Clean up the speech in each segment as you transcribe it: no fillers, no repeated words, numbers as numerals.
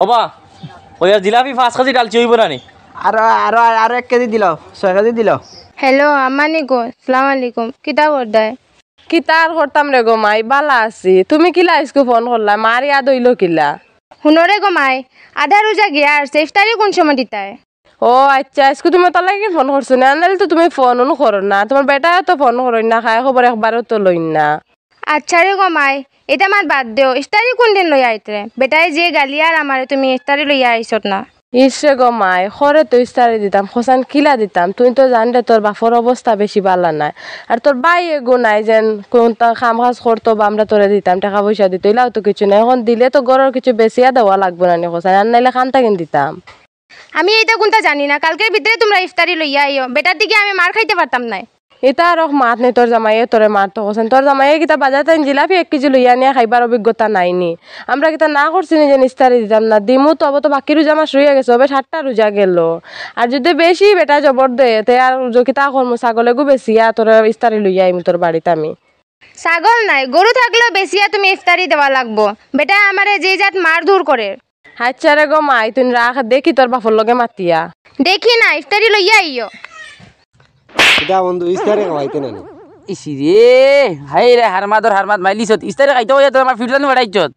বাবা ওই আর জিলাপি 5 কেজি ডালছি হইব না নি? আর 1 কেজি দিল, 6 কেজি দিল। হ্যালো আম্মানি গো, আসসালামু আলাইকুম। কিতা করদায়? কিতার করতাম রে গো মাই, বালা আছি। তুমি কিলা আজকে ফোন করলা? মার ইয়াদ হইল কিলা? শুনরে গো মাই, আধা রোজা গিয়া আসছে, ইফতারি কোন সময় দিতায়? ও আচ্ছা, আজকে তুমি তার লাগে ফোন করছো না? আনলে তো তুমি ফোনও করো না, তোমার বেটাও তো ফোন করো না, খায় খবর একবারও তো লই না। আচ্ছা রে গো মাই, এটা আমার বাদ দেও। ইফতারি কোন দিন লইয়া আইতরে? বেটাই যে গালিয়ার আমারে তুমি ইফতারি লইয়া আইছত না। ইসে গো মাই, খরে তো ইস্তারি দিতাম, খোসান কিলা দিতাম। তুই তো জানলে তোর বাপর অবস্থা বেশি ভালো নাই, আর তোর বাই এগো নাই যেন কোনটা কাম কাজ করতো বা আমরা তোরে দিতাম, টাকা পয়সা দিত, এলাও তো কিছু নাই। এখন দিলে তো গরুর কিছু বেশিয়া দেওয়া লাগবে না নি খোসান, আর নাইলে খানটা কিন দিতাম। আমি এইটা কোনটা জানি না, কালকের ভিতরে তোমরা ইফতারি লইয়া আইও। বেটার দিকে আমি মার খাইতে পারতাম না। এটা আর মাত নেই, তোর জামাইয়ে তোরে মার তো হোসেন। তোর জামাইয়ে কিতা বাজাতে জিলাপি 1 কেজি লইয়া নিয়ে খাইবার অভিজ্ঞতা নাইনি। আমরা কিতা না করছি নি যে ইস্তারি দিতাম না, দিমু তো অব তো বাকি রোজা মাস রইয়া গেছে, হবে 7টা রোজা গেল। আর যদি বেশি বেটা জবর দে তে আর কিতা করমু, ছাগলে গু বেশিয়া তোর ইস্তারি লইয়া আইমু তোর বাড়িতে আমি। ছাগল নাই, গরু থাকলেও বেশিয়া তুমি ইফতারি দেওয়া লাগবো। বেটা আমারে যে জাত মার দূর করে। আচ্ছা রে গো মাই, তুই রাখ, দেখি তোর বাপর লগে মাতিয়া। দেখি না, ইফতারি লইয়া আইও। এটা বন্ধু ইস্তারে খাওয়াইতে না। ইসি রে হাই রে হারমাদ মাইলিছত ইস্তারে খাইতে হইয়া তো আমার ফিরলান বেড়াইছত।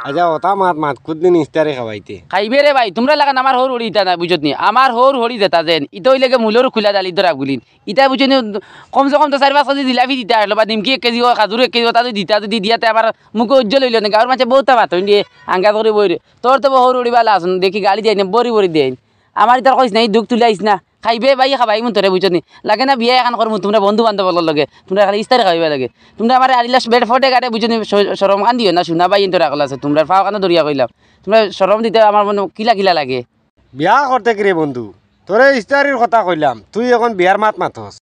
আচ্ছা ওটা মাত কুদিন ইস্তারে খাওয়াইতে খাইবে রে ভাই, তোমরা লাগান আমার হর হড়ি ইটা না বুঝত নি। আমার হর হড়ি যেতা যেন ইটা হইলেকে মূলর খুলা ডালি ধরা গুলিন ইটা বুঝনি। কমসে কম তো 4-5 কেজি জিলাপি দিতে আসলো, বা নিমকি 1 কেজি খাজুর 1 কেজি তাদের দিতা যদি দিয়াতে আমার মুখে উজ্জ্বল হইল না। গাঁর মাঝে বহুতা ভাত হইন দিয়ে আঙ্গা করে বই তোর তো হর হড়ি বালা আসুন, দেখি গাড়ি দিয়ে বরি দেন। আমার ইতার কইস না, এই দুঃখ তুলে আইস না, খাইবে ভাই খাবাই মন তোরে বুঝনি। লাগে না বিয়া এখন করমু, তোমরা বন্ধু বান্ধব লগে, তোমরা খালি ইস্তারে খাইবা লাগে। তোমরা আমার আরিলাস বেড ফটে কাটে বুঝনি, শরম কান দিও না। শুনা পাই তোরা কল আছে, তোমরা ফাও কানে দরিয়া কইলাম। তোমরা শরম দিতে আমার মনে কিলা লাগে। বিয়া করতে কি রে বন্ধু, তোরে ইস্তারির কথা কইলাম, তুই এখন বিয়ার মাতস।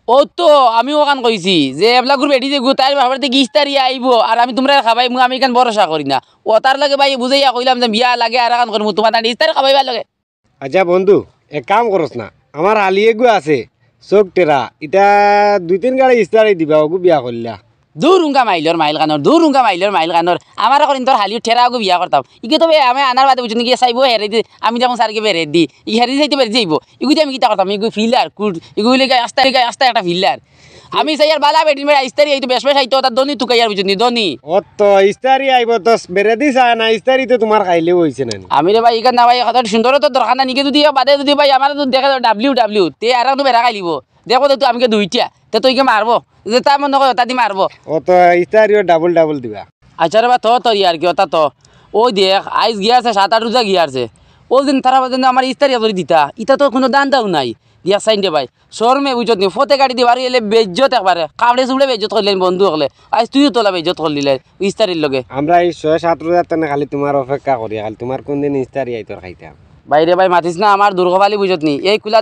ও তো আমিও কান কইছি যে এবলা গ্রুপ এডি যে তাই ভাবার থেকে ইস্তারি আইব আর আমি তোমরা খাবাই, আমি এখান ভরসা করি না। ও তার লাগে ভাই বুঝাইয়া কইলাম যে বিয়া লাগে আর কান করমু, তোমার ইস্তারি খাবাইবার লাগে। আচ্ছা বন্ধু এক কাম করস না, আমার আলিয়ে গু আছে চোখ টেরা, এটা 2-3 গাড়ি ইস্তারি দিবা, ওগু বিয়া করলা। দূর উঙ্গা মাইলর মাইল কানর আমার এখন তোর হালিও ঠেরা গো বিয়া করতাম। ইকে তবে আমি আনার বাদে বুঝুন গিয়ে চাইব হেরে দি, আমি যেমন সারকে বেড়ে দি ই হেরে যাইতে বেড়ে যাইব। ইগুতে আমি কিতা করতাম, ইগু ফিল্ডার কুট ইগুলি আস্তা একটা ফিল্ডার। আমি চাই আর বালা বেটি মেরা ইস্তারি এই তো বেশ আইতো তার দনি তুকাইয়ার বুঝুন দনি। ও তো ইস্তারি আইব তো বেড়ে দি চায় না, ইস্তারি তো তোমার খাইলেও হইছে না। আমি রে ভাই ইকান না ভাই কত সুন্দর তো দরকার না, নিকে যদি বাদে যদি ভাই আমার তো দেখা ডাব্লিউ তে আর তো বেড়া খাইলিব। দেখো তো আমি 2টা তে তুই কে মারবো যে তা মনে হয় তাদি মারবো। ও তো ইস্তারিও ডাবল দিবা। আচ্ছা রে বা তো আর কি ওটা তো ওই দেখ আইস গিয়াছে 7-8 রোজা গিয়াছে। ওই দিন তারা বাজে আমার ইস্তারি ধরে দিতা, ইটা তো কোনো দান দাও নাই দিয়া সাইন দে ভাই শর্মে বুঝত নি। ফতে গাড়ি দিয়ে বাড়ি এলে বেজ্জত একবারে কাবড়ে চুবড়ে বেজ্জত করলেন বন্ধু হলে। আজ তুইও তোলা বেজ্জত করলিলে ইস্তারির লগে। আমরা এই 6-7 রোজার টানে খালি তোমার অপেক্ষা করি, খালি তোমার কোন দিন ইস্তারি আইতর খাইতাম। বাইরে ভাই মাতিস না আমার দুর্গবালি বুঝত নি। এই কুলা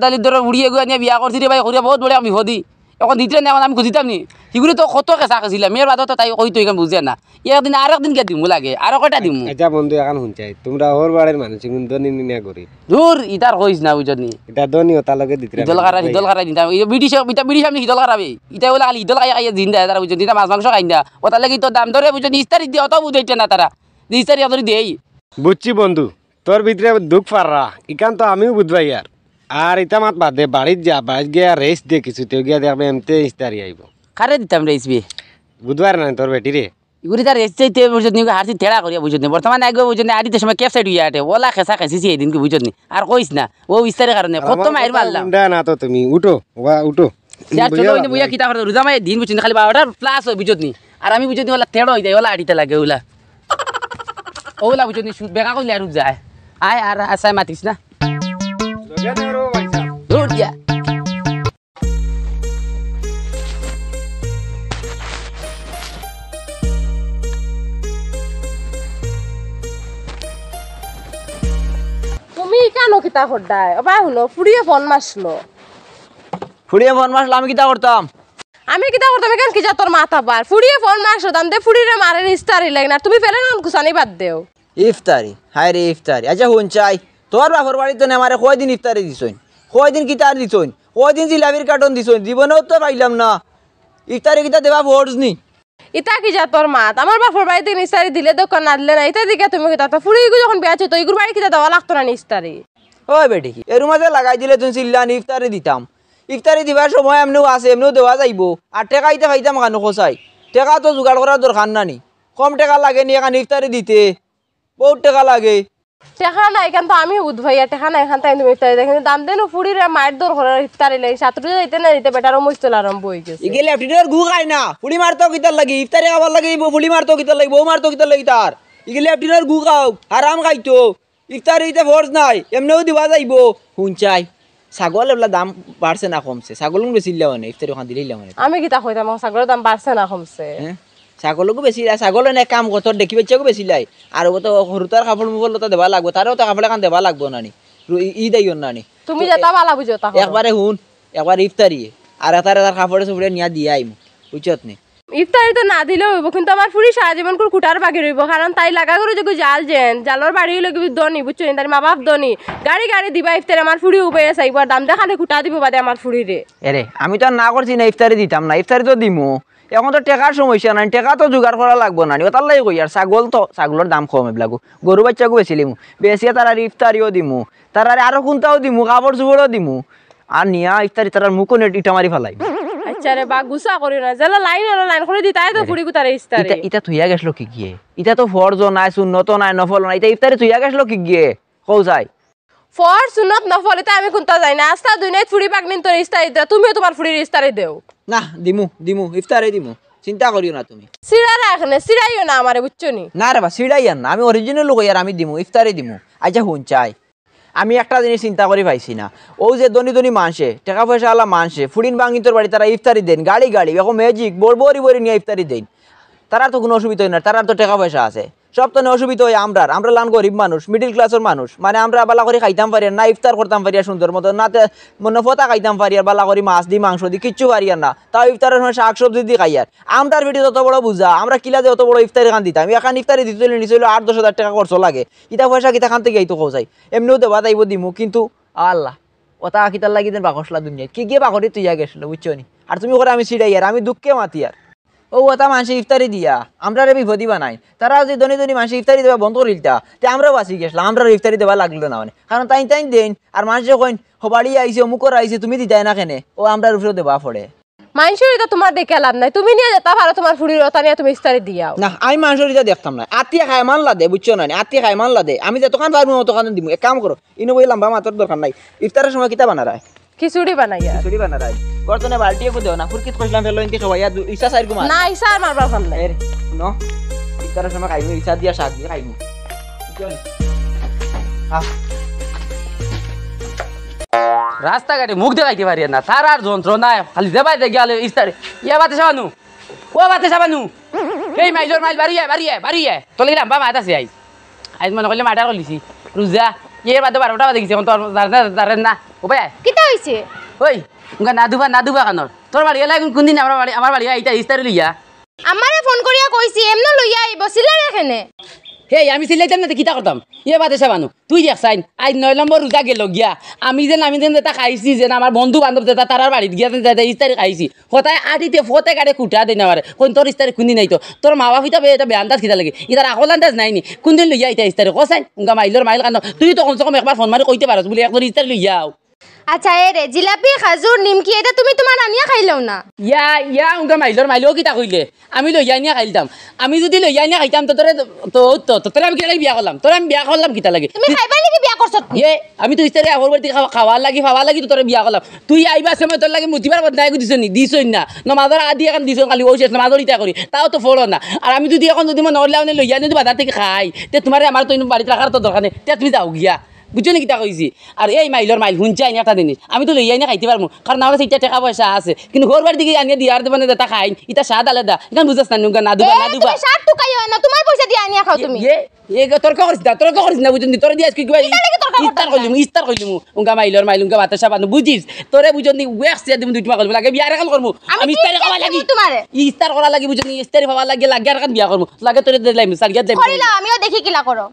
দালির দর উড়িয়ে গুয়া নিয়ে বিয়া করছি রে ভাই, করিয়া বহুত বড় আমি বিপদি। এখন দিতে না, এখন আমি খুঁজিতাম নি সেগুলো তো কত কেঁচা খেছিলাম মেয়ের বাদত তাই কই তো এখানে বুঝে না। একদিন আর একদিন কে দিমু লাগে, আরো কয়টা দিমু। আচ্ছা বন্ধু এখন শুনছাই তোমরা ওর বাড়ির মানুষ কিন্তু দনি নিয়া করি দূর ইটার কইস না বুঝত নি। এটা দনি ওটা লগে দিতে হিদল খারাই দিতাম বিড়ি সামনে হিদল খারাপি ইটা বলে খালি হিদল খাইয়া জিন্দা তারা বুঝত নি, মাছ মাংস খাই না ওটার লাগে তো দাম ধরে বুঝত নি। ইস্তারি দিয়ে অত বুঝাইতে না তারা যে ইস্তারি অত দেই। বুঝছি বন্ধু তোর ভিতরে দুঃখ পাররা, ইকান তো আমিও বুঝবাই আর ইটা মাত বাদে বাড়িত যা, বাড়িত গিয়া রেস্ট দিয়ে কিছু তো গিয়া দেখবে এমতে ইস্তারি আইব। খারে দিতাম রেসবি বুধবার না তোর বেটি রে ইগুলি তার রেস্ট চাইতে বুঝত নি, হারছি তেড়া করিয়া বুঝত নি। বর্তমানে আগে বুঝত নি আদিতে সময় ক্যাপ সাইড হইয়া আটে ওলা খেসা খেসিছি এই দিনকে বুঝত নি। আর কইস না ও ইস্তারি কারণে কত মাইর মারলাম না। তো তুমি উঠো উঠো ইয়ার ছোট হইনি বুইয়া কিতা করে রোজা মাই দিন বুঝত নি, খালি 12টা প্লাস হয় বুঝত নি। আর আমি বুঝত নি ওলা তেড়ো হই যায়, ওলা আড়িতে লাগে ওলা ওলা বুঝত নি বেকা কইলে আর যায় আয় আর আসাই মাতিস না দূর দিয়া। তুমি কেন কিতা করদায় ওবা শুনো ফুড়িয়ে ফোন মারছিল। আমি কিতা করতাম? আমি কিতা করতাম এখান কি যা তোর মাথা বার ফুড়িয়ে ফোন মারছো দাম দে ফুড়িরে মারের ইস্তারি লাগে না, তুমি ফেলে নাম কুসানি বাদ দেও। ইফতারি হায় রে ইফতারি। আচ্ছা শুন চাই তোর বাপর বাড়িতে আমারে কয়দিন ইফতারি দিছইন, কয়দিন কিতার দিছইন, কয়দিন জিলাপির কার্টন দিছইন, জীবনেও তো পাইলাম না। ইফতারি কিতা দেবা ফোর্স নি। ইতা কি যা তোর মাত আমার বাপর বাড়িতে নিস্তারি দিলে দোকান না দিলে না ইতা দিকে তুমি কি তা ফুড়ি যখন বিয়া তো ইগুর বাড়ি কিতা দেওয়া লাগতো না নিস্তারি ওই বেটি কি এর মাঝে লাগাই দিলে তুমি চিল্লানি ইফতারি দিতাম ইফতারি দিবার সময় এমনিও আছে এমনিও দেওয়া যাইব আর টেকা ইতে খাইতাম কেন খোঁচাই টেকা তো জোগাড় করার দরকার নানি কম টাকা লাগে নি এখানে ইফতারি দিতে বহুত টাকা লাগে টেকা নাই এখান তো আমি উদ্ভাইয়া টেকা নাই এখান তাই তুমি ইফতারি দেখেন দাম দেন ফুড়ির মায়ের দর ঘরের ইফতারি লাগে ছাত্র যাইতে না দিতে বেটারও মুস্তল আরম্ভ হয়ে গেছে এগুলো লেফটিনের গু খায় না ফুলি মারতো কিতার লাগি ইফতারি খাবার লাগে ফুলি মারতো কিতার লাগি বউ মারতো কিতার লাগি তার এগুলো লেফটিনের গু খাও আরাম খাইতো ইফতারিতে ফোর্স নাই এমনিও দিবা যাইব শুনচাই ছাগল এগুলা দাম বাড়ছে না কমছে ছাগল বেশি মানে ইফতারি ওখান দিলে মানে আমি কিতা কইতাম ছাগলের দাম বাড়ছে না কমছে হ্যাঁ ছাগলকো বেশি ছাগল এনে কাম কত দেখি বাচ্চাকো বেশি লাই আর তো সৰুতাৰ কাপড় মুগল তো দেবা লাগবো তারও তো কাপড় কান দেবা লাগবো নানি ই দাইও নানি তুমি যেটা বালা বুঝো তা একবারে হুন একবার ইফতারি আর তার কাপড়ে সুপড়ে নিয়া দিয়ে আইম বুঝছত নি ইফতারি তো না দিলেও হইব কিন্তু আমার ফুড়ি সারা জীবন করে কুটার বাকি রইব কারণ তাই লাগা করে যদি জাল যেন জালর বাড়ি হইলে কি দনি বুঝছো তার মা বাপ দনি গাড়ি গাড়ি দিবা ইফতারি আমার ফুড়ি উবে চাইব দাম দেখালে কুটা দিব বাদে আমার ফুড়ি রে এরে আমি তো না করছি না ইফতারি দিতাম না ইফতারি তো দিমু এখন তো টেকার সমস্যা নাই টেকা তো জোগাড় করা লাগবো না তার লাগে কই আর ছাগল তো ছাগলের দাম কম এবিলাকো গরু বাচ্চাকো বেশি লিমু বেশিয়া তার আর ইফতারিও দিমু তার আরো কোনটাও দিমু কাপড় চোপড়ও দিমু আর নিয়া ইফতারি তার মুখো নেট ইটা মারি ফেলাই আচ্ছা রে বা গুসা করি না যেলা লাইন করে দি তাই তো ফুড়ি কুতারে ইফতারি ইটা থুইয়া গেছলো কি গিয়ে ইটা তো ফরজ নাই সুন্নত নাই নফল নাই ইটা ইফতারি থুইয়া গেছলো কি গিয়ে কও যাই ফর সুনত নফল এটা আমি কোনটা যাই না আস্তা দুনিয়াত ফুড়ি পাকনিন তোর ইফতারি দে তুমিও তোমার ফুড়ির ইফতারি দেও না দিমু ইফতারি দিমু চিন্তা করিও না তুমি সিরা রাখনে সিরাইও না আমারে বুঝছো নি না রে বা সিড়াই আর না আমি অরিজিনাল লোক আর আমি দিমু ইফতারি দিমু আচ্ছা হুন চাই আমি একটা জিনিস চিন্তা করে পাইছি না ও যে ধনী ধনী মানুষে টাকা পয়সা আলা মানুষে ফুডিন বাঙ্গিতর বাড়ি তারা ইফতারি দেন গাড়ি এখন ম্যাজিক বড়ি নিয়ে ইফতারি দেন তারা তো কোনো অসুবিধা হয় না তারা তো টাকা পয়সা আছে সব তো অসুবিধা হয় আমরা লান গরিব মানুষ মিডিল ক্লাসের মানুষ মানে আমরা বালা করে খাইতাম পারি না ইফতার করতাম পারি সুন্দর মতো না নফতা খাইতাম পারি আর বালা করে মাছ দি মাংস দি কিচ্ছু পারি না তাও ইফতারের সময় শাক সবজি দি খাই আর আমরার ভিডিও যত বড় বুঝা আমরা কিলা যে অত বড় ইফতারি খান দিতাম এখন ইফতারি দিতে নিছিল 8-10 হাজার টাকা খরচ লাগে ইটা পয়সা কিতা খান থেকে তো খোঁজাই এমনিও দেবা যাইব দিমু কিন্তু আল্লাহ ওটা কিতার লাগি দেন বাকসলা দুনিয়া কি গিয়ে বাকরি তুই গেছিল বুঝছো নি আর তুমি করে আমি সিডাই আর আমি দুঃখে মাতি আর ও ওটা মানুষ ইফতারি দিয়া আমরা বিপদী বানাই তারা যে ধনী মানুষ ইফতারি দেওয়া বন্ধ করিলতা তে আমরাও বাঁচি গেছিলাম আমরা ইফতারি দেওয়া লাগলো না মানে কারণ তাই দেন আর মানুষ যখন হবাড়ি আইছে অমুকর আইছে তুমি দিতাই না কেনে ও আমরা উপরে দেওয়া পড়ে মানুষের এটা তোমার দেখে লাভ নাই তুমি নিয়ে যেতে পারো তোমার ফুড়ির ওটা নিয়ে তুমি ইফতারি দিয়াও না আমি মানুষের এটা দেখতাম না আত্মীয় খায় মানলা দে বুঝছো না আত্মীয় খায় মানলা দে আমি যতক্ষণ পারবো ততক্ষণ দিব এক কাম করো ইনো বই লম্বা মাত্র দরকার নাই ইফতারের সময় কিতা বানা রায় খিচুড়ি বানাইয়া খিচুড়ি বানা রায় গর্তনে বালটিয়ে কো দেও না ফুরকিত কইলাম ফেলো ইনকে সবাই ইসা সাইর গুমা না ইসা আর মারবার ফাল নাই নো ইফতারের সময় খাইবো ইসা দিয়া শাক দিয়ে খাইবো বুঝছো নি রাস্তাঘাটে মুখ দেখাইতে পারি না তার আর যন্ত্রণা খালি দেবাই দেখে গেলে ইস্তারে ইয়া বাতে সাবানু ও বাতে সাবানু এই মাইজোর মাইল বাড়িয়ে তোলে গেলাম বা মাত আছে আইজ মনে করলে মাটার করলিছি রুজা ইয়ে বাদে 12টা বাজে গেছে তোর দাঁড়েন না ও ভাই কিতা হইছে ওই উনকা না দুবা কানর তোর বাড়ি এলাই কোনদিন আমার বাড়ি আইতা ইস্তারে লইয়া আমারে ফোন করিয়া কইছি এমন লইয়া আইব সিলার এখানে হেই আমি চিল্লাইতাম না কিতা করতাম ইয়ে বাদে সাবানু তুই দেখ চাইন আজ 9 নম্বর রোজা গেল গিয়া আমি যেন যেটা খাইছি যেন আমার বন্ধু বান্ধব যেটা তারার বাড়িত গিয়া ইস্তারি খাইছি হতায় আদিতে ফতে কাটে কুটা দেয় না কোন তোর ইস্তারি কোনদিন নাই তো তোর মা বাপ হিসাবে এটা বেআন্দাজ খিতা লাগে ইতার আকল আন্দাজ নাইনি কোনদিন লইয়া ইতা ইস্তারি কসাইন উনকা মাইল কান্দ তুই তো কমসে কম একবার ফোন মারি কইতে পারস বলে একবার ইস্তারি লইয়াও আচ্ছা এরে জিলাপি খাজুর নিমকি এটা তুমি তোমার আনিয়া খাইলাও না ইয়া উনকা মাইলও কিতা কইলে আমি লইয়া নিয়া খাইতাম আমি যদি লইয়া নিয়া খাইতাম তোরে আমি কেলাই বিয়া করলাম তোরে আমি বিয়া করলাম কিতা লাগে তুমি খাইবা লাগি বিয়া করছ আমি তো ইস্তারে আগর বাড়িতে খাওয়ার লাগি তোরে বিয়া করলাম তুই আইবা সময় তোর লাগে মুতিবার বদনাই দিছ নি দিছই না নমাজর আদি এখন দিছ খালি ওই শেষ নমাজর ইটা করি তাও তো ফলো না আর আমি যদি এখন যদি নরলাও লইয়া যদি বাজার থেকে খাই তে তোমার আমার তো বাড়িতে রাখার তো দরকার নেই তে তুমি যাও গিয়া বুঝছো নি কিতা কইছি আর এই মাইল হুঞ্চাই না একটা জিনিস আমি তো লইয়াই না খাইতে পারবো কারণ আমার সেইটা টাকা পয়সা আছে কিন্তু ঘর বাড়ি দিকে আনিয়ে দিয়ার দেবানে যেটা খাই এটা স্বাদ আলাদা এখানে বুঝাস না দুবা তুমি সাত টুকাই হয় না তোমার পয়সা দিয়ে আনিয়া খাও তুমি তর্ক করিস না বুঝলি তোরে দিয়ে আজকে ইস্তার কইলিম উনকা মাইল উনকা বাতা সাবানু বুঝিস তোরে বুঝলি ওয়েক্স দিয়ে দিম 2 টাকা করব লাগে বিয়ার এখন করব আমি ইস্তার করা লাগি তোমারে ইস্তার করা লাগি বুঝলি ইস্তার ভাবা লাগে লাগে আর এখন বিয়া করব লাগে তোরে দিলাম সারিয়া দেব করিলা আমিও দেখি কিলা করো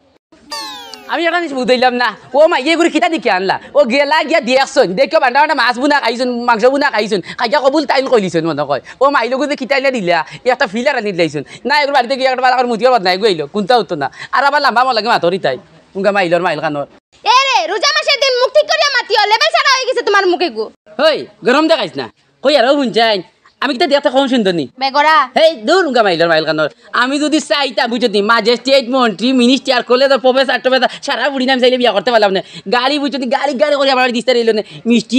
আমি একটা জিনিস বুঝাইলাম না ও মাইয়ে করে খিতা দেখে আনলা ও গেলা গিয়া দেখছুন দেখো বান্ডা বান্ডা মাছ বুনা খাইছুন মাংস বুনা খাইছুন খাইয়া কবুল তাইল কইলিছুন মনে কয় ও মাইলো যে খিতাইলা দিলা একটা ফিলার আনি দিলাইছুন না এগুলো বাড়িতে গিয়ে একটা বালার মুদিয়ার বাদ নাই গইলো কোনটা হতো না আর আবার লাম্বা মলাগে মাতরি তাই উনকা মাইলর মাইল কানোর এ রে রোজা মাসের দিন মুখ ঠিক করিয়া মাতিও লেবেল ছাড়া হয়ে গেছে তোমার মুখে গো হই গরম দেখাইছ না কই আর শুনছাই আমি কিতা দেখতে কম সুন্দর নি বেগরা হেই দূর উনকা মাইলর মাইল কানোর আমি যদি চাইতা বুঝতি ম্যাজিস্ট্রেট মন্ত্রী মিনিস্টার কলেজের প্রফেসর টফেসর সারা বুড়ি নাম চাইলে বিয়া করতে পারলাম না গাড়ি বুঝতি গাড়ি গাড়ি করে আমার দিস্তার এলো না মিষ্টি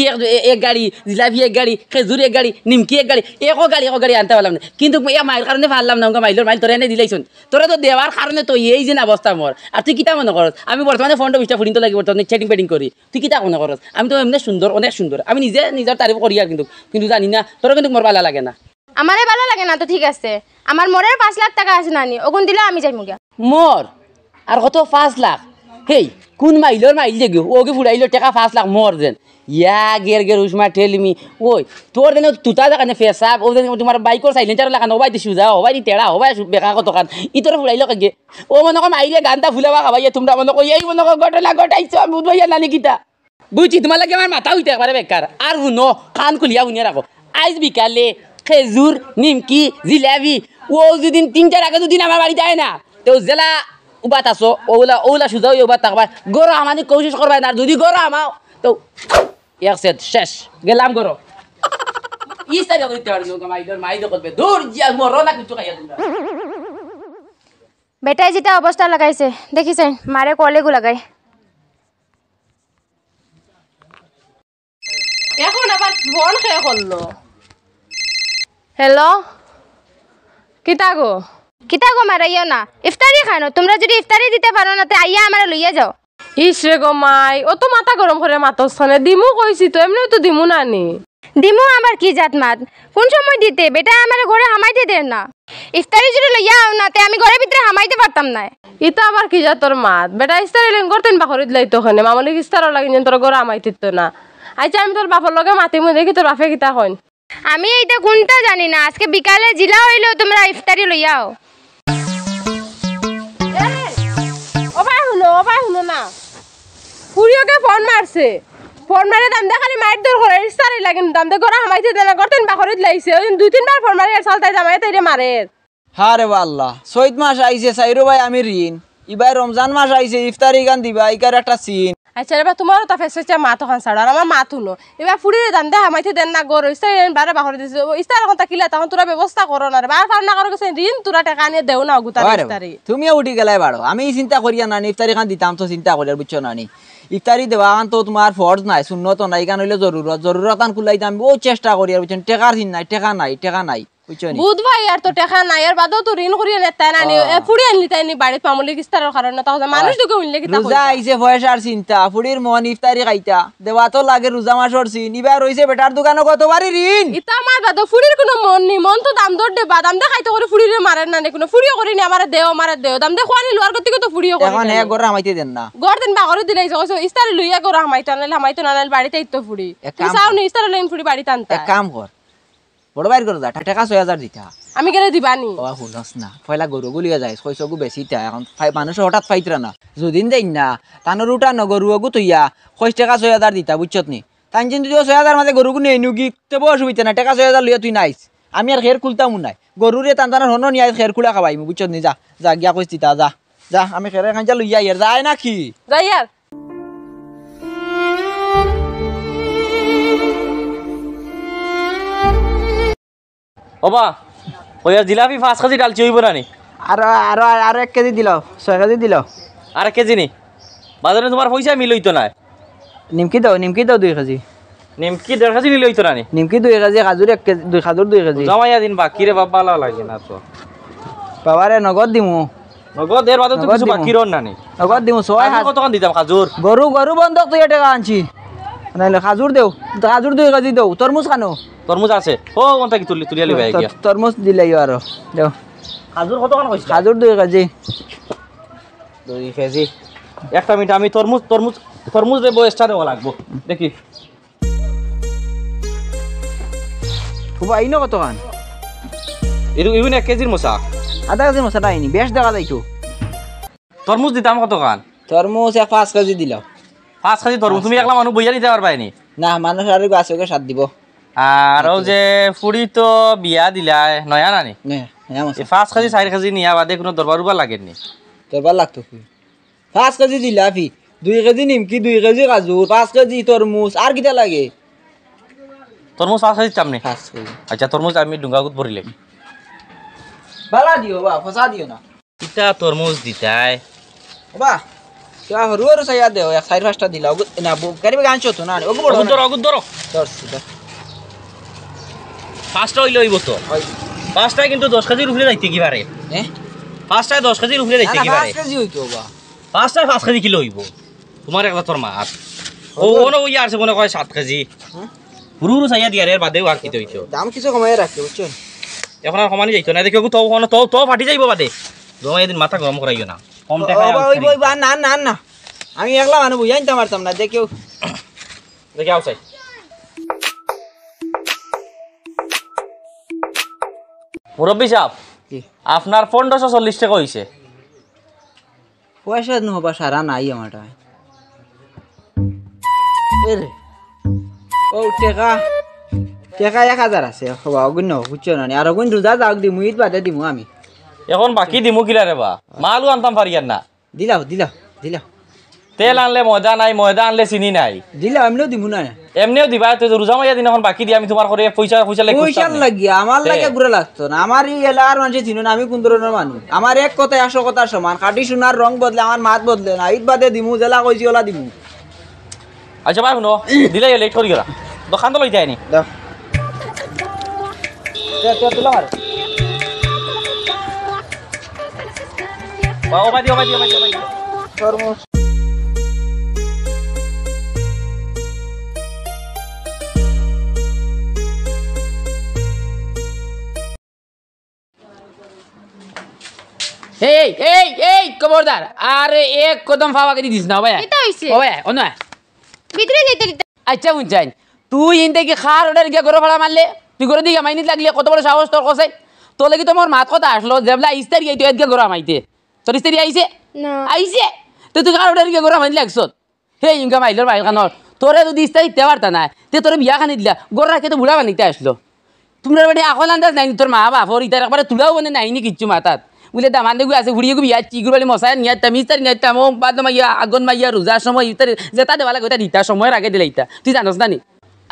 এক গাড়ি জিলাপি এক গাড়ি খেজুর এক গাড়ি নিমকি এক গাড়ি একো গাড়ি আনতে পারলাম না কিন্তু ইয়া মাইল কারণে পারলাম না উনকা মাইলর মাইল তোরা এনে দিলাইছুন তোরা তো দেওয়ার কারণে তো এই যে অবস্থা মোর আর তুই কিতা মনে করস আমি বর্তমানে ফোনটা বিশটা ফুরিন তো লাগে বর্তমানে চেটিং পেটিং করি তুই কিতা মনে করস আমি তো এমনি সুন্দর অনেক সুন্দর আমি নিজের তারিফ করি আর কিন্তু জানি না তোরা কিন্তু মোর ভালো লাগে না আমারে ভালো লাগে না তো ঠিক আছে আমার মোরের 5 লাখ টাকা আছে নানি ওগুন দিলে আমি যাইমু গিয়া মোর আর কত 5 লাখ হেই কোন মাইলর মাইল যে ওকে ফুড়াইলো টাকা 5 লাখ মোর দেন ইয়া গের উসমা টেলমি ওই তোর দেন তুতা দেখানে ফেসাব ও দেন তোমার বাইকর সাইলেন্সার লাগানো হবাই দিছু যাও হবাই তেড়া হবাই বেকা কত কান ইতর ফুড়াইলো কাগে ও মনে কর মাইলে গানটা ফুলাবা খাবাইয়া তোমরা মনে কর এই মনে কর ঘটনা ঘটাইছো আমি বুঝবাইয়া নানি কিতা বুঝছি তোমার লাগে আমার মাথা হইতে একবারে বেকার আর শুনো কান খুলিয়া শুনিয়া রাখো আজ বিকালে খেজুর নিমকি জিলাপি ও যদি 3-4 আগে যদি আমার বাড়ি যায় না তো জেলা উবাত আসো ওলা সুজাও উবাত থাকবা গরো আমাদের কোশিশ করবা না যদি গরো আমাও তো এক সেট শেষ গেলাম গরো ইস্তারি করতে পারবি মাইদর করবে দূর যা মরো না কিছু খাইয়া তোমরা বেটাই যেটা অবস্থা লাগাইছে দেখিছেন মারে কলেগু লাগাই এখন আবার ফোন খেয়ে করলো হ্যালো কিতা গো কিতা গো মারাইও না ইফতারি খানো তোমরা যদি ইফতারি দিতে পারো না তে আইয়া আমারে লইয়া যাও ইস রে গো মাই ও তো মাথা গরম করে মাতস্থানে দিমু কইছি তো এমনি তো দিমু না নি দিমু আমার কি জাত মাত কোন সময় দিতে বেটা আমারে ঘরে হামাইতে দেন না ইফতারি যদি লইয়া আও না তে আমি ঘরের ভিতরে হামাইতে পারতাম না ইতা আবার কি যা তোর মাত বেটা ইস্তার এলেন করতেন বাকরিত লাইতো ওখানে মামলিক ইস্তারও লাগিন তোর ঘরে আমাইতিত না আচ্ছা আমি তোর বাপর লগে মাতিমু দেখি তোর বাপে কিতা কইন আমি এইটা কোনটা জানি না আজকে বিকালে জিলা হইলো তোমরা ইফতারি লইয়াও ওবা শুনো না পুরিওকে ফোন মারছে ফোন মারে দাম দে খালি মাইট দর করে ইস্তারি লাগিন দাম দে ঘরে হামাইতে দেনা করতেন বাকরিত লাইছে ওই 2-3 বার ফোন মারে সালতাই জামাই তাইরে মারে হারে আল্লাহ 6 মাস আইছে সাইরো ভাই আমি ঋণ ইবাই রমজান মাস আইছে ইফতারি গান দিবা ইকার একটা সিন আচ্ছা এবার তোমারও তা ফেসেছে মা তখন ছাড়ো আর আমার মা তুলো এবার ফুড়িরে দাম দে হামাইতে দেন না গরো ইস্তারি বারে বাকরি দিছে ইস্তার এখন তাকিলা তখন তোরা ব্যবস্থা করো না রে বার ফার না করো গেছে ঋণ তোরা টাকা নিয়ে দেও না গুতা ইস্তারি তুমিও উঠি গেলাই বাড়ো আমি চিন্তা করিয়া না ইফতারি খান দিতাম তো চিন্তা করিয়া বুঝছো না ইফতারি দেওয়া খান তো তোমার ফর্জ নাই শূন্যত নাই কারণ হইলে জরুরত আন খুলাইতে আমি বহু চেষ্টা করি আর বুঝছেন টেকার চিন নাই টেকা নাই বুঝছো বুধ ভাই আর তো টাকা নাই আর বাদও তো ঋণ করিয়া নেতা না ফুড়ি আনলি তাই নি বাড়িতে মামুলি কিস্তার কারণে তাহলে মানুষ তোকে উনলে কি রোজা আইছে পয়সার চিন্তা ফুড়ির মন ইফতারি খাইতা দেওয়া তো লাগে রোজা মাসর চিন ইবার রইছে বেটার দোকানে কতবারই ঋণ ইতা আমার বাদও ফুড়ির কোনো মন নি মন তো দাম দর দে দাম দে খাইতে করে ফুড়িরে মারেন না কোনো ফুড়িও করি নি আমারে দেও দাম দে খোয়ানি লওয়ার গতি তো ফুড়িও করি এখন এক গরে আমাইতে দেন না গড় দিন বাগরে দিলাই কইছো ইস্তারি লইয়া গো হামাইতো না নাল বাড়িতে ইতো ফুড়ি তুই চাও নি ইস্তারি লইন ফুড়ি বাড়িতে আনতা এক কাম কর বড় বাইর করে যা টাকা 6000 দিতা আমি কেন দিবানি ও শুনস না পয়লা গরু গুলিয়া যায় কইসগু বেশিটা এখন মানুষ হঠাৎ পাইতরা না যদিন দেই না তানোর উঠা ন গরুগু তইয়া 60 টাকা 6000 দিতা বুঝছত নি তাই যদি 6000 মাঝে গরুগু নেই নুগি তবে অসুবিধা না টাকা 6000 লইয়া তুই নাইস আমি আর খের খুলতাম নাই গরুরে টানটানার হনো নিয়া খের খুলা খাবাই বুঝছত নি যা গিয়া কইস দিতা যা আমি খেরে খাঞ্জা লইয়া ইয়ার যায় না কি যাই আর ওবা ওই আর জিলাপি 5 কেজি ডালছি হইব না নি আর 1 কেজি দিল 6 কেজি দিল আর 1 কেজি নি বাজারে তোমার পয়সা মিলইতো না নিমকি দাও 2 কেজি নিমকি 1.5 কেজি নিলইতো না নি নিমকি 2 কেজি খাজুর 1 কেজি 2 খাজুর 2 কেজি জমাইয়া দিন বাকি রে বাবা ভালো লাগে না তো বাবারে নগদ দিমু নগদ এর বাদে তো কিছু বাকি রন না নি নগদ দিমু 6 কত টাকা দিতাম খাজুর গরু বন্ধক তুই টাকা আনছি নাইলে খাজুর 2 কেজি দেও তরমুজ খানো তরমুজ আছে ও কোনটা কি তুলিয়া লইবা গিয়া তরমুজ দিলাই আর দেও খাজুর কত টাকা কইছ খাজুর 2 কেজি 2 কেজি একটা মিনিট আমি তরমুজ রে বয়সটা দেওয়া লাগবো দেখি খুব আইনো কত খান ইভেন 1 কেজির মশা আধা কেজি মশলা আইনি বেশ দেখা যাইতো তরমুজ দিতাম কত খান তরমুজ এক 5 কেজি দিলাও 5 কেজি তরমুজ তুমি একলা মানুষ বইয়া নিতে পারবাই নি না মানুষ আর গাছকে সাত দিব আর ও যে ফুড়ি তো বিয়া দিলাই নয়া নানি নে হ্যাঁ 5 কেজি 4 কেজি নিয়া বাদে কোনো দরবার উবার লাগেনি তোর ভাল লাগতো কি 5 কেজি দিলা ফি 2 কেজি নিমকি 2 কেজি কাজু 5 কেজি তরমুজ আর কিটা লাগে তরমুজ 5 কেজি চামনি 5 কেজি আচ্ছা তরমুজ আমি ডুঙ্গাগুত ভরিলে বালা দিও বা ফসা দিও না ইটা তরমুজ দিতাই বা তা হরু হরু সাইয়া দেও এক 4-5টা দিলা না গাড়ি গানছো তো না ওগো বড় অগুত ধরো ধর সিধা 5টা হইলো হইব তো 5টায় কিন্তু 10 কেজির উপরে যাইতে কি পারে হ্যাঁ 5টায় 10 কেজির উপরে যাইতে কি পারে 5 কেজি হইতো বা 5টায় 5 কেজি কিলো হইব তোমার একলা তোর মাছ ও ওনো ওই আছে মনে কয় 7 কেজি হুরুরু সাইয়া দিয়া রে বাদে আর কি হইতো দাম কিছু কমায় রাখতে বুঝছো এখন আর কমানি যাইতো না দেখো তো ফাটি যাইব বাদে জমা এদিন মাথা গরম করাইও না কম টাকা ওই বা না না না আমি একলা মানুষ বুঝাই নিতে পারতাম না দেখেও দেখে আও চাই মুরব্বী সাহেব কি আপনার 1540 টাকা হইছে পয়সা নহবা সারা নাই আমারটা এরে ও টাকা টাকা 1000 আছে হবা অগুন ন বুঝছো না আর অগুন রোজা যাও দিমু ঈদ বাদে দিমু আমি এখন বাকি দিমু কিলা রে বা মালও আনতাম পারিয়ার না দিলাও দিলাও দিলাও তেল আনলে ময়দা নাই ময়দা আনলে চিনি নাই দিলাও এমনিও দিমু না এমনিও দিবা তো রোজা মাইয়া দিন এখন বাকি দি আমি তোমার করে পয়সা পয়সা লেগে পয়সা লাগি আমার লাগে ঘুরে লাগতো না আমার এই এলাকার মানুষ চিনো না আমি কোন ধরনের মানুষ আমার এক কথায় 100 কথার সমান কাটি সোনার রং বদলে আমার মাত বদলে না ঈদ বাদে দিমু জেলা কইছি ওলা দিমু আচ্ছা ভাই শুনো দিলে লেট করি গেলা দোকান তো লইতে আইনি দাও তুলা মার ও ভাই দিও তরমুজ এই এই এই খবরদার আরে এক কদম ফাওয়া করে দিস না ভাই এটা হইছে ও ভাই অন্য ভিতরে যাইতে দিতে আচ্ছা বুঝছেন তুই ইনতে কি খার অর্ডার গিয়া গরো ভাড়া মারলে তুই করে দিকে মাইনিত লাগলে কত বড় সাহস তোর কসে তো লাগি তোমার মাত কথা আসলো যেবলা ইস্তারি আইতো এদিকে গরো মাইতে তোর ইস্তারি আইছে না আইছে তো তুই খার অর্ডার গিয়া গরো মাইনি লাগছ হে ইনকা মাইলর ভাই খানর তোরে যদি ইস্তারি দিতে পারতা না তে তোর বিয়া খানি দিলা গরো রাখে তো বুড়া বানিতে আসলো তোমরা বেটি আকল আন্দাজ নাই তোর মা বাপর ইতার একবারে তুলাও বনে নাইনি কিচ্ছু মাথাত বুঝলে দামান দেখু আছে ঘুরিয়ে গুবি আর চিগুর বালি মশাই নিয়ে তামিস্তার নিয়ে তামো বাদ মাইয়া আগুন মাইয়া রোজার সময় ইতার যেটা দেওয়া লাগে ওটা দিতা সময়ের আগে দিলে ইতা তুই জানোস না নি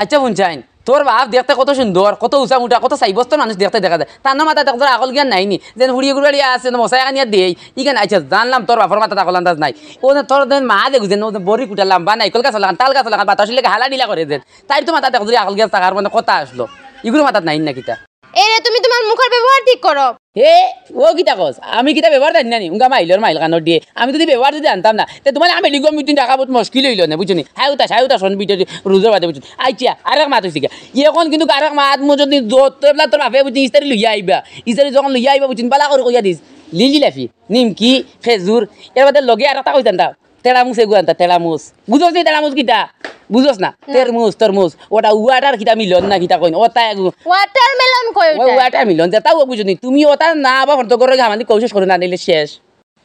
আচ্ছা বুঝছাইন তোর বাপ দেখতে কত সুন্দর কত উঁচা মুটা কত সাইবস্ত মানুষ দেখতে দেখা যায় তার না মাথা তোর আকল জ্ঞান নাইনি যেন ঘুরিয়ে গুড়ি আছে মশাই নিয়ে দেই ইখানে আচ্ছা জানলাম তোর বাপর মাথা আকল আন্দাজ নাই ও তোর মা দেখু যেন বড়ি কুটালাম বা নাইকল গাছ লাগান তাল গাছ লাগান বাতাসি লেগে হালা ডিলা করে দেন তাই তো মাথা দেখো যদি আকল গাছ থাকার মানে কথা আসলো এগুলো মাথাত নাই না কিতা এরে তুমি তোমার মুখের ব্যবহার ঠিক করো হে ও কিতা কস আমি কিতা ব্যবহার জানি না নি উঙ্গা মাইলর মাইল কানোর দিয়ে আমি যদি ব্যবহার যদি আনতাম না তে তোমার আমি লিগো মিটিং টাকা বহুত মুশকিল হইল না বুঝছনি হাউতা শোন বিটে রুজর বাদে বুঝছনি আইছা আরেক মাত হইছে এখন কিন্তু আরেক মাত মো যদি যতলা তোর বাপে বুঝছি ইস্তারি লইয়া আইবা ইস্তারি যখন লইয়া আইবা বুঝছিন বালা করে কইয়া দিস লিলি লাফি নিমকি খেজুর এর বাদে লগে আর একটা কইতাম তা তেড়ামুস এগু আনতা তেড়ামুস বুঝছস নি তেড়ামুস কিতা বুঝছস না তরমুজ ওটা ওয়াটার কিতা মিলন না কিতা কইন ওটা এগু ওয়াটারমেলন কই ও ওটা ওয়াটারমেলন যেটা ও বুঝনি তুমি ওটা না বা ফটো করে আমাদের কোশিশ করে না নিলে শেষ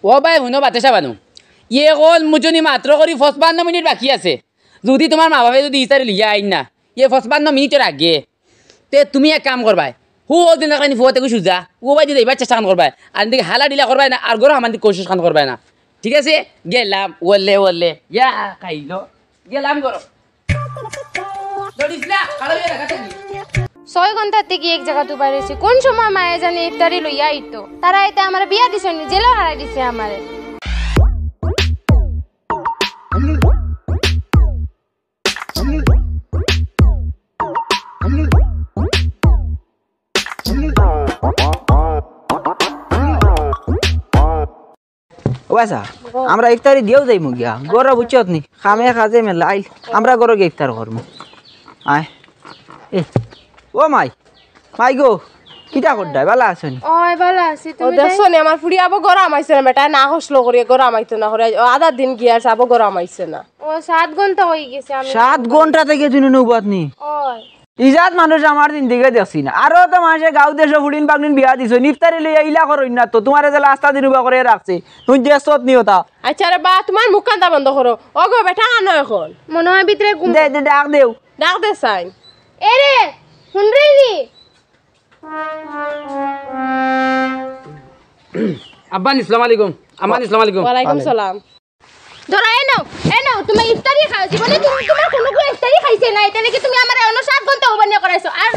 ও ভাই হুনো বাতেশা বানু ইয়ে কল মুজনি মাত্র করি 55 মিনিট বাকি আছে যদি তোমার মা বাবা যদি ইস্তারি লিয়া আইন না ইয়ে 55 মিনিটের আগে তে তুমি এক কাম করবাই হু ও দিন রাখানি ফুয়াতে কই সুজা ও ভাই যদি এবার চেষ্টা করবাই আর দিকে হালা ডিলা করবাই না আর গরো আমাদের কোশিশ খান করবাই না ঠিক আছে গেলাম ওলে ইয়া খাইলো গেলাম গরো দড়িস না কালো লাগা থাকি 6 ঘন্টা থেকে এক জায়গা দুবার এসে কোন সময় মায়ে জানি ইফতারি লইয়া আইতো তারা এতে আমার বিয়া দিছনি জেলা হারাই দিছে আমারে ও আচ্ছা আমরা ইফতারি দিয়েও যাইমু গিয়া গরো বুঝছত নি খামে খাজে মেলা আইল আমরা গরো গিয়ে ইফতার করমু আয় এ ও মাই গো কিটা করডাই ভালো আছনি ওই ভালো আছি ও তুমি দেখছো নি আমার ফুড়ি আবো গরম আইছে না বেটা না হসলো করিয়ে গরম আইতো না করে আধা দিন গিয়া আবো গরম আইছে না ও 7 ঘন্টা হয়ে গেছে আমি 7 ঘন্টা থেকে তুই নৌবাত নি ওই ইজাত মানুষ আমার জিন্দিগে দেখছি না আরো তো মানুষের গাঁও দেশে ফুডিন বাগনিন বিয়া দিছো নিফতারি লইয়া ইলা করই না তো তোমার যে লাস্তা দিন উবা করে রাখছে তুই দেশত নিওতা আচ্ছা রে বা তোমার মুখ কান্দা বন্ধ করো ও গো বেটা আনো এখন মনে হয় ভিতরে দে দে ডাক দেও ডাক দে সাইন এ রে শুন রে নি আব্বান ইসলাম আলাইকুম আম্মান ইসলাম আলাইকুম ওয়ালাইকুম সালাম ধরো এ নাও তুমি ইফতারি খাও জীবনে তুমি তোমার কোনো ইফতারি খাইছে না এটা নাকি তুমি আমার অন্য 7 ঘন্টা ওভার নিয়ে করাইছো আর